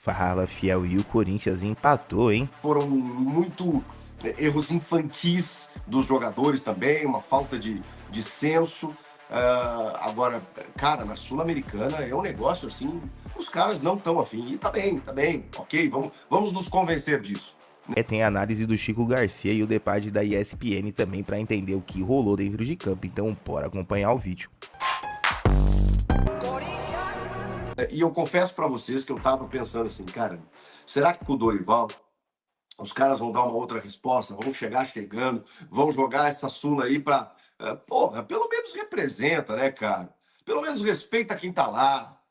Fala, fiel, e o Corinthians empatou, hein? Foram muito erros infantis dos jogadores também, uma falta de senso. Agora, cara, na Sul-Americana é um negócio assim, os caras não estão afim. E tá bem, ok, vamos nos convencer disso. Tem a análise do Chico Garcia e o debate da ESPN também para entender o que rolou dentro de campo, então bora acompanhar o vídeo. E eu confesso para vocês que eu tava pensando assim, cara, será que com o Dorival os caras vão dar uma outra resposta, vão chegar chegando, vão jogar essa Sula aí pra. Porra, pelo menos representa, né, cara? Pelo menos respeita quem tá lá.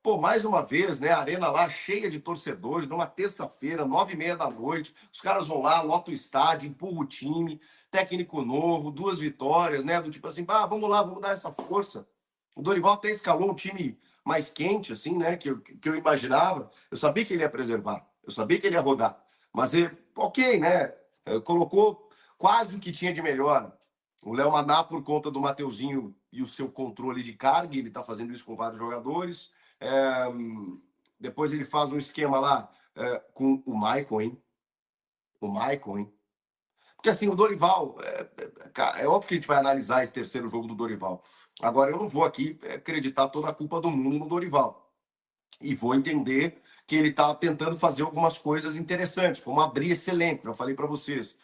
Pô, mais uma vez, né? A arena lá cheia de torcedores, numa terça-feira, 9h30 da noite. Os caras vão lá, lotam o estádio, empurram o time, técnico novo, 2 vitórias, né? Do tipo assim, vamos lá, vamos dar essa força. O Dorival até escalou um time mais quente, assim, né? Que eu imaginava. Eu sabia que ele ia preservar, eu sabia que ele ia rodar. Mas ele, ok, né? Colocou quase o que tinha de melhor. O Léo Maná, por conta do Mateuzinho e o seu controle de carga, ele tá fazendo isso com vários jogadores. É, depois ele faz um esquema lá com o Maicon, hein? O Maicon, hein? Porque assim, o Dorival, é óbvio que a gente vai analisar esse terceiro jogo do Dorival. Agora, eu não vou aqui acreditar toda a culpa do mundo no Dorival. E vou entender que ele está tentando fazer algumas coisas interessantes, como abrir esse elenco, já falei para vocês.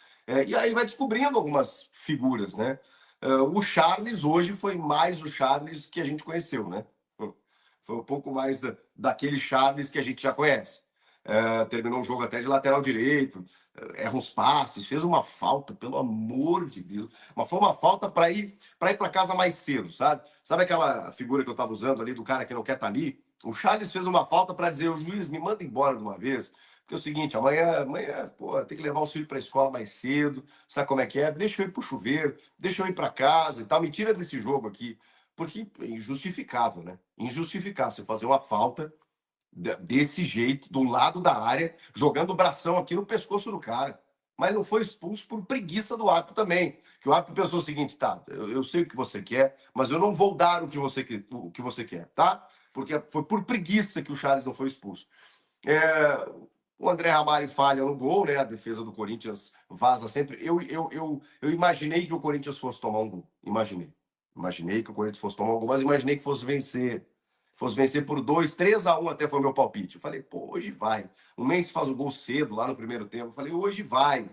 E aí vai descobrindo algumas figuras, né? O Charles hoje foi mais o Charles que a gente conheceu, né? Foi um pouco mais daquele Charles que a gente já conhece. Terminou o jogo até de lateral direito, erra uns passes, fez uma falta, pelo amor de Deus. Mas foi uma falta para ir para casa mais cedo, sabe? Sabe aquela figura que eu estava usando ali do cara que não quer estar ali? O Charles fez uma falta para dizer: o juiz, me manda embora de uma vez. Porque é o seguinte, amanhã pô, tem que levar o filho para a escola mais cedo, sabe como é que é? Deixa eu ir pro chuveiro, deixa eu ir para casa e tal, me tira desse jogo aqui. Porque é injustificável, né? Injustificável você fazer uma falta desse jeito, do lado da área, jogando o bração aqui no pescoço do cara. Mas não foi expulso por preguiça do árbitro também. Que o árbitro pensou o seguinte, tá, eu sei o que você quer, mas eu não vou dar o que você quer, tá? Porque foi por preguiça que o Charles não foi expulso. O André Ramalho falha no gol, né? A defesa do Corinthians vaza sempre. Eu imaginei que o Corinthians fosse tomar um gol. Imaginei que o Corinthians fosse tomar um gol, mas imaginei que fosse vencer. Fosse vencer por 2-3-1 até foi meu palpite. Eu falei, pô, hoje vai. O Mendes faz o gol cedo lá no primeiro tempo. Eu falei, hoje vai.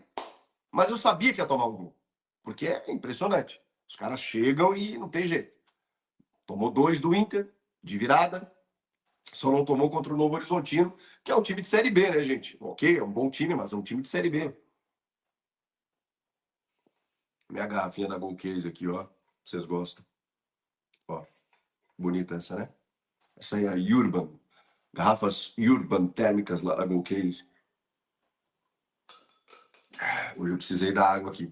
Mas eu sabia que ia tomar um gol. Porque é impressionante. Os caras chegam e não tem jeito. Tomou 2 do Inter, de virada. Só não tomou contra o Novo Horizontino, que é um time de Série B, né, gente? Ok, é um bom time, mas é um time de Série B. Minha garrafinha da Gol Case aqui, ó. Vocês gostam. Ó, bonita essa, né? Essa aí é a Urban. Garrafas Urban térmicas lá da Gol Case. Hoje eu precisei da água aqui.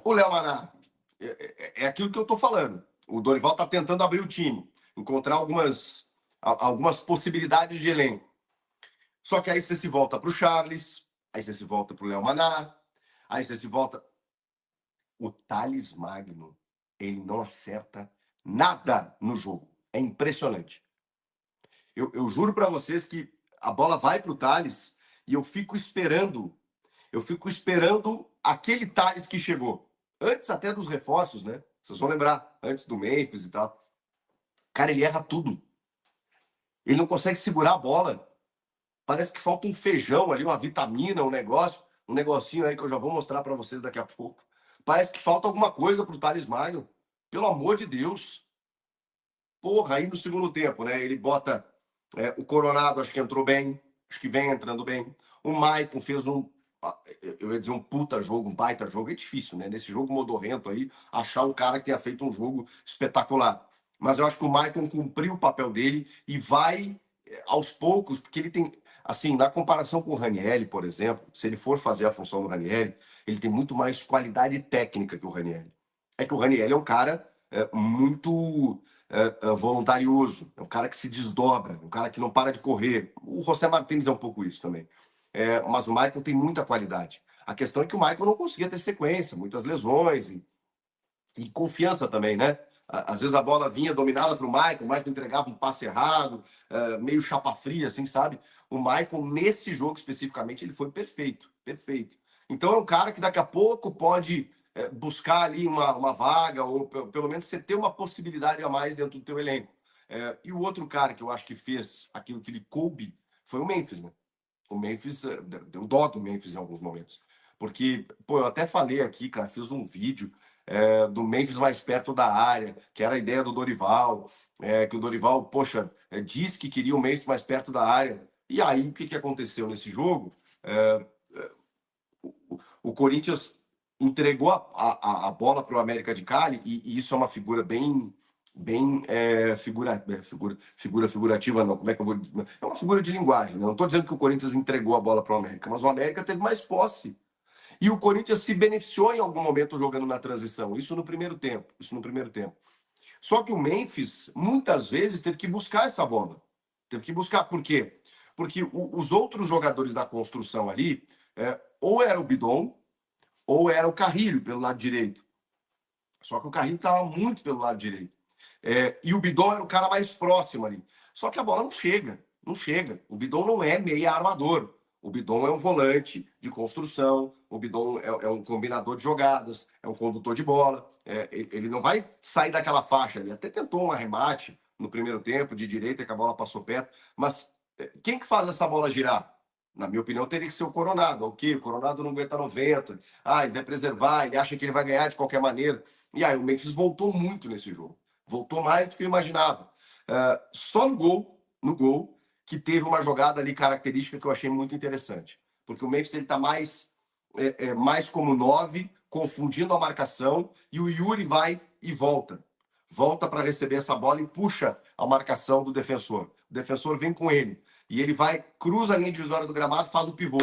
O Léo Maná, é aquilo que eu tô falando. O Dorival tá tentando abrir o time, encontrar algumas possibilidades de elenco. Só que aí você se volta pro Charles, aí você se volta pro Léo Maná, aí você se volta. O Thales Magno, ele não acerta nada no jogo. É impressionante. Eu juro para vocês que a bola vai pro Thales e eu fico esperando aquele Thales que chegou. Antes até dos reforços, né? Vocês vão lembrar, antes do Memphis e tal. Cara, ele erra tudo. Ele não consegue segurar a bola. Parece que falta um feijão ali, uma vitamina, um negocinho aí que eu já vou mostrar para vocês daqui a pouco. Parece que falta alguma coisa pro Thales Magno. Pelo amor de Deus. Porra, aí no segundo tempo, né? Ele bota o Coronado, acho que entrou bem, acho que vem entrando bem. O Maicon fez eu ia dizer um puta jogo, um baita jogo. É difícil, né? Nesse jogo modorrento aí, achar um cara que tenha feito um jogo espetacular. Mas eu acho que o Maicon cumpriu o papel dele e vai aos poucos, porque ele tem, assim, na comparação com o Ranieri, por exemplo, se ele for fazer a função do Ranieri, ele tem muito mais qualidade técnica que o Ranieri. É que o Ranieri é um cara muito voluntarioso, é um cara que se desdobra, um cara que não para de correr. O José Martins é um pouco isso também. Mas o Michael tem muita qualidade. A questão é que o Michael não conseguia ter sequência, muitas lesões e confiança também, né? Às vezes a bola vinha dominada para o Michael entregava um passe errado, meio chapa fria, assim, sabe? O Michael, nesse jogo especificamente, ele foi perfeito, perfeito. Então é um cara que daqui a pouco pode buscar ali uma vaga, ou pelo menos você ter uma possibilidade a mais dentro do teu elenco. E o outro cara que eu acho que fez aquilo que lhe coube foi o Memphis, né? O Memphis, deu dó do Memphis em alguns momentos. Porque, pô, eu até falei aqui, cara, fiz um vídeo do Memphis mais perto da área, que era a ideia do Dorival, que o Dorival, poxa, disse que queria o Memphis mais perto da área. E aí, o que, que aconteceu nesse jogo? O Corinthians entregou a bola para o América de Cali, e isso é uma figura bem figurativa, não, como é que eu vou dizer? É uma figura de linguagem, né? Não estou dizendo que o Corinthians entregou a bola para o América, mas o América teve mais posse. E o Corinthians se beneficiou em algum momento jogando na transição, isso no primeiro tempo. Só que o Memphis, muitas vezes, teve que buscar essa bola. Teve que buscar, por quê? Porque os outros jogadores da construção ali, ou era o Bidon, ou era o Carrilho, pelo lado direito. Só que o Carrilho estava muito pelo lado direito. E o Bidon era o cara mais próximo ali. Só que a bola não chega, não chega. O Bidon não é meia armador. O Bidon é um volante de construção, o Bidon é um combinador de jogadas, é um condutor de bola. Ele não vai sair daquela faixa ali. Até tentou um arremate no primeiro tempo, de direita, que a bola passou perto. Mas quem que faz essa bola girar? Na minha opinião, teria que ser o Coronado. O Coronado não aguenta 90. Ele vai preservar, ele acha que ele vai ganhar de qualquer maneira. E aí o Memphis voltou muito nesse jogo. Voltou mais do que eu imaginava. Só no gol, que teve uma jogada ali característica que eu achei muito interessante. Porque o Memphis está mais como 9, confundindo a marcação, e o Yuri vai e volta. Volta para receber essa bola e puxa a marcação do defensor. O defensor vem com ele. E ele vai, cruza a linha divisória do gramado, faz o pivô.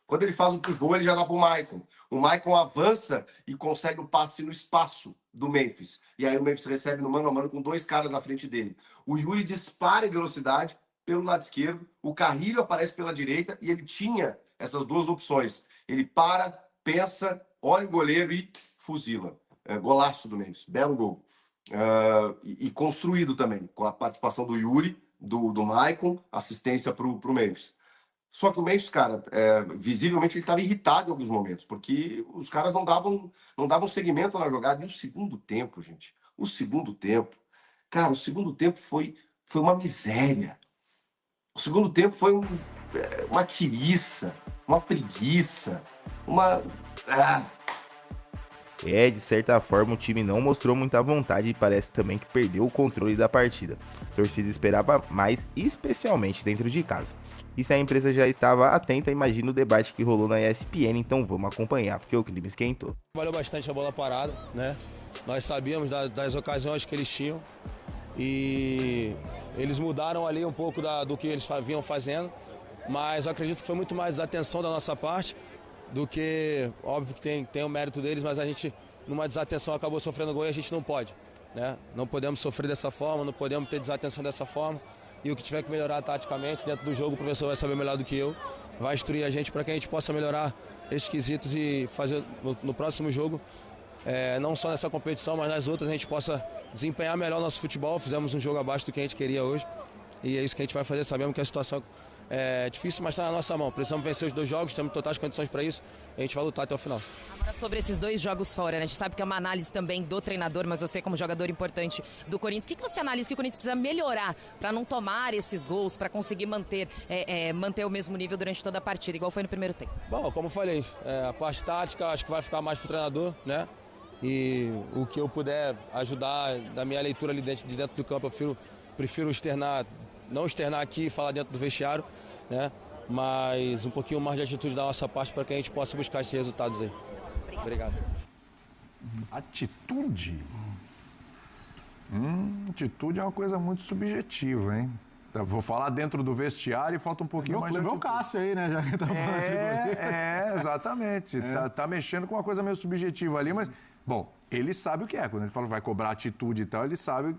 Quando ele faz o pivô, ele já dá para o Maicon. O Maicon avança e consegue o passe no espaço do Memphis. E aí o Memphis recebe no mano a mano com 2 caras na frente dele. O Yuri dispara em velocidade pelo lado esquerdo, o Carrilho aparece pela direita e ele tinha essas 2 opções. Ele para, pensa, olha o goleiro e fuzila. Golaço do Memphis, belo gol. E construído também, com a participação do Yuri, do Maicon, assistência para o Memphis. Só que o Memphis, cara, visivelmente ele estava irritado em alguns momentos, porque os caras não davam seguimento na jogada. E o segundo tempo, gente, cara, o segundo tempo foi uma miséria. O segundo tempo foi uma tiriça, uma preguiça, de certa forma o time não mostrou muita vontade e parece também que perdeu o controle da partida. A torcida esperava mais, especialmente dentro de casa. E se a empresa já estava atenta, imagina o debate que rolou na ESPN, então vamos acompanhar, porque o clima esquentou. Trabalhou bastante a bola parada, né? Nós sabíamos das ocasiões que eles tinham e eles mudaram ali um pouco do que eles vinham fazendo, mas eu acredito que foi muito mais atenção da nossa parte do que, óbvio que tem o mérito deles, mas a gente, numa desatenção, acabou sofrendo gol e a gente não pode, né? Não podemos sofrer dessa forma, não podemos ter desatenção dessa forma. E o que tiver que melhorar taticamente dentro do jogo, o professor vai saber melhor do que eu, vai instruir a gente para que a gente possa melhorar esses quesitos e fazer no próximo jogo, não só nessa competição, mas nas outras, a gente possa desempenhar melhor o nosso futebol. Fizemos um jogo abaixo do que a gente queria hoje e é isso que a gente vai fazer. Sabemos que a situação é difícil, mas está na nossa mão. Precisamos vencer os 2 jogos, temos totais condições para isso e a gente vai lutar até o final. Agora, sobre esses 2 jogos fora, né? A gente sabe que é uma análise também do treinador, mas você como jogador importante do Corinthians, o que você analisa que o Corinthians precisa melhorar para não tomar esses gols, para conseguir manter o mesmo nível durante toda a partida, igual foi no primeiro tempo? Bom, como eu falei, a parte tática acho que vai ficar mais para o treinador, né? E o que eu puder ajudar da minha leitura ali dentro do campo, eu prefiro não externar aqui e falar dentro do vestiário, né? Mas um pouquinho mais de atitude da nossa parte para que a gente possa buscar esses resultados aí. Obrigado. Atitude? Atitude é uma coisa muito subjetiva, hein? Eu vou falar dentro do vestiário e falta um pouquinho mais de lembrou o Cássio aí, né? Já que tá falando exatamente. Tá mexendo com uma coisa meio subjetiva ali, mas... Bom, ele sabe o que é. Quando ele fala que vai cobrar atitude e tal, ele sabe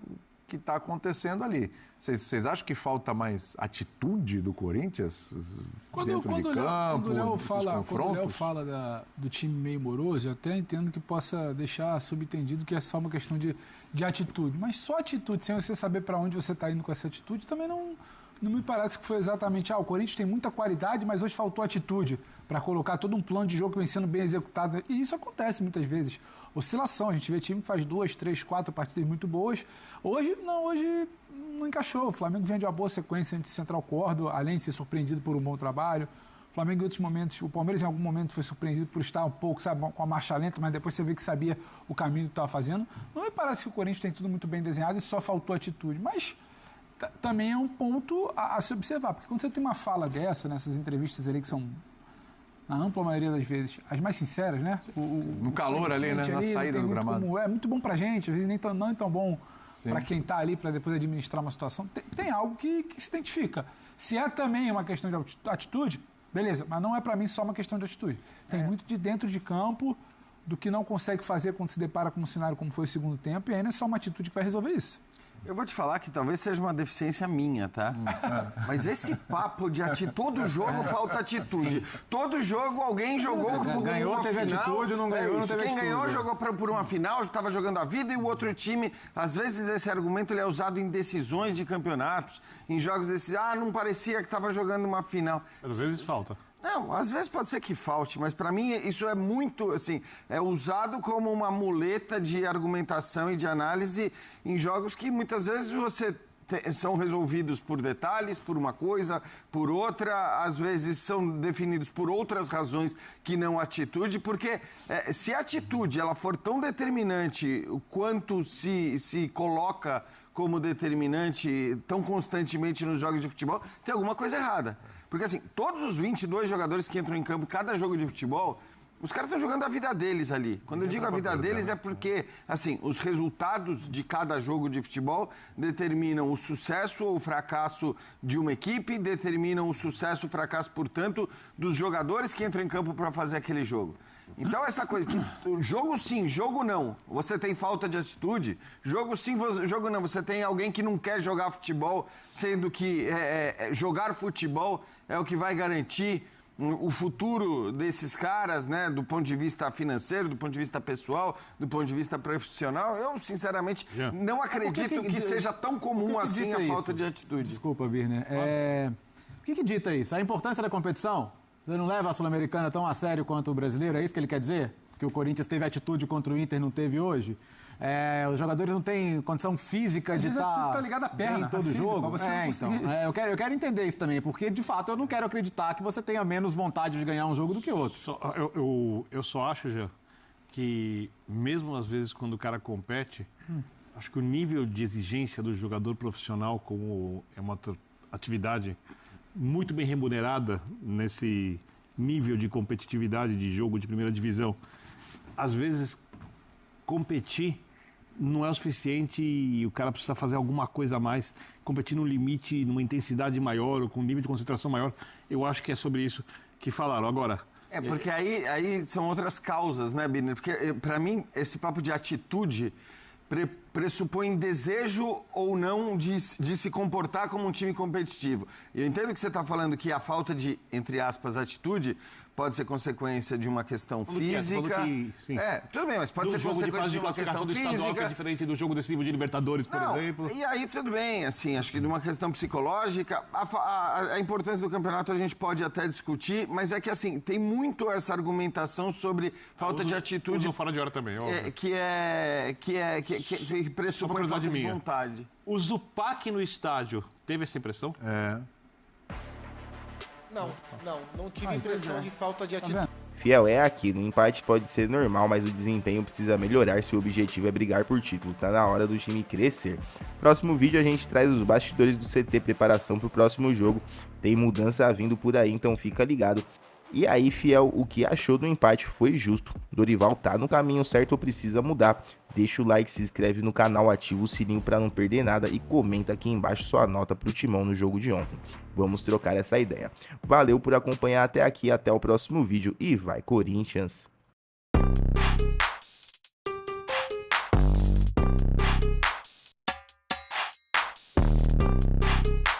que está acontecendo ali. Vocês acham que falta mais atitude do Corinthians dentro de campo, Quando o confrontos? Léo fala do time meio moroso, eu até entendo que possa deixar subentendido que é só uma questão de atitude. Mas só atitude, sem você saber para onde você está indo com essa atitude, também não me parece que foi exatamente... o Corinthians tem muita qualidade, mas hoje faltou atitude para colocar todo um plano de jogo que vem sendo bem executado. E isso acontece muitas vezes. Oscilação, a gente vê time que faz 2, 3, 4 partidas muito boas. Hoje não encaixou. O Flamengo vem de uma boa sequência de Central Córdoba, além de ser surpreendido por um bom trabalho. O Flamengo em outros momentos, o Palmeiras em algum momento foi surpreendido por estar um pouco, com a marcha lenta, mas depois você vê que sabia o caminho que estava fazendo. Não me parece que o Corinthians tem tudo muito bem desenhado e só faltou atitude. Mas também é um ponto a se observar, porque quando você tem uma fala dessa, nessas entrevistas ali que são, na ampla maioria das vezes, as mais sinceras, né? No calor ali, né? Na saída do gramado. É muito bom pra gente, às vezes não é tão bom para quem tá ali para depois administrar uma situação. Tem algo que se identifica. Se é também uma questão de atitude, beleza, mas não é para mim só uma questão de atitude. Tem muito de dentro de campo, do que não consegue fazer quando se depara com um cenário como foi o segundo tempo, e aí não é só uma atitude que vai resolver isso. Eu vou te falar que talvez seja uma deficiência minha, tá? Mas esse papo de atitude, todo jogo falta atitude. Todo jogo alguém jogou por ganhou, uma teve final. atitude, não ganhou, não teve Quem atitude. ganhou jogou por uma final, estava jogando a vida, e o outro time, às vezes esse argumento ele é usado em decisões de campeonatos, em jogos desses, não parecia que estava jogando uma final. Às vezes falta. Não, às vezes pode ser que falte, mas para mim isso é muito, assim, é usado como uma muleta de argumentação e de análise em jogos que muitas vezes são resolvidos por detalhes, por uma coisa, por outra, às vezes são definidos por outras razões que não atitude, porque se a atitude ela for tão determinante quanto se coloca como determinante tão constantemente nos jogos de futebol, tem alguma coisa errada. Porque, assim, todos os 22 jogadores que entram em campo, cada jogo de futebol, os caras estão jogando a vida deles ali. Quando eu digo a vida deles é porque, assim, os resultados de cada jogo de futebol determinam o sucesso ou o fracasso de uma equipe, determinam o sucesso ou o fracasso, portanto, dos jogadores que entram em campo para fazer aquele jogo. Então, essa coisa que jogo sim, jogo não, você tem falta de atitude, jogo sim, jogo não, você tem alguém que não quer jogar futebol, sendo que jogar futebol é o que vai garantir o futuro desses caras, né, do ponto de vista financeiro, do ponto de vista pessoal, do ponto de vista profissional. Eu, sinceramente, não acredito que seja tão comum assim a falta de atitude. Desculpa, Birner. O que dita isso? A importância da competição? Você não leva a Sul-Americana tão a sério quanto o brasileiro? É isso que ele quer dizer? Que o Corinthians teve atitude contra o Inter, não teve hoje? Os jogadores não têm condição física de estar ligado à perna, em todo jogo? Eu quero entender isso também, porque, de fato, eu não quero acreditar que você tenha menos vontade de ganhar um jogo do que outro. Eu só acho, já, que mesmo às vezes quando o cara compete, acho que o nível de exigência do jogador profissional, como é uma atividade muito bem remunerada nesse nível de competitividade de jogo de primeira divisão, às vezes competir não é o suficiente e o cara precisa fazer alguma coisa a mais, competir num limite, numa intensidade maior ou com um nível de concentração maior. Eu acho que é sobre isso que falaram. Agora... porque aí são outras causas, né, Birner? Porque, para mim, esse papo de atitude pressupõe desejo ou não de se comportar como um time competitivo. Eu entendo que você está falando que a falta de, entre aspas, atitude pode ser consequência de uma questão física. Tudo bem, mas pode ser consequência de uma questão física. Que é diferente do jogo decisivo de Libertadores, por exemplo. E aí tudo bem, assim, acho que de uma questão psicológica, a importância do campeonato a gente pode até discutir, mas é que, assim, tem muito essa argumentação sobre falta de atitude. Usam fora de hora também, óbvio. Que pressupõe falta de vontade. O Zupac no estádio teve essa impressão? Não tive impressão de falta de atitude. Fiel, é aqui, no empate pode ser normal, mas o desempenho precisa melhorar se o objetivo é brigar por título, tá na hora do time crescer. Próximo vídeo a gente traz os bastidores do CT, preparação pro próximo jogo, tem mudança vindo por aí, então fica ligado. E aí, Fiel, o que achou do empate foi justo? Dorival tá no caminho certo ou precisa mudar? Deixa o like, se inscreve no canal, ativa o sininho para não perder nada e comenta aqui embaixo sua nota pro Timão no jogo de ontem. Vamos trocar essa ideia. Valeu por acompanhar até aqui, até o próximo vídeo e vai Corinthians! Tchau.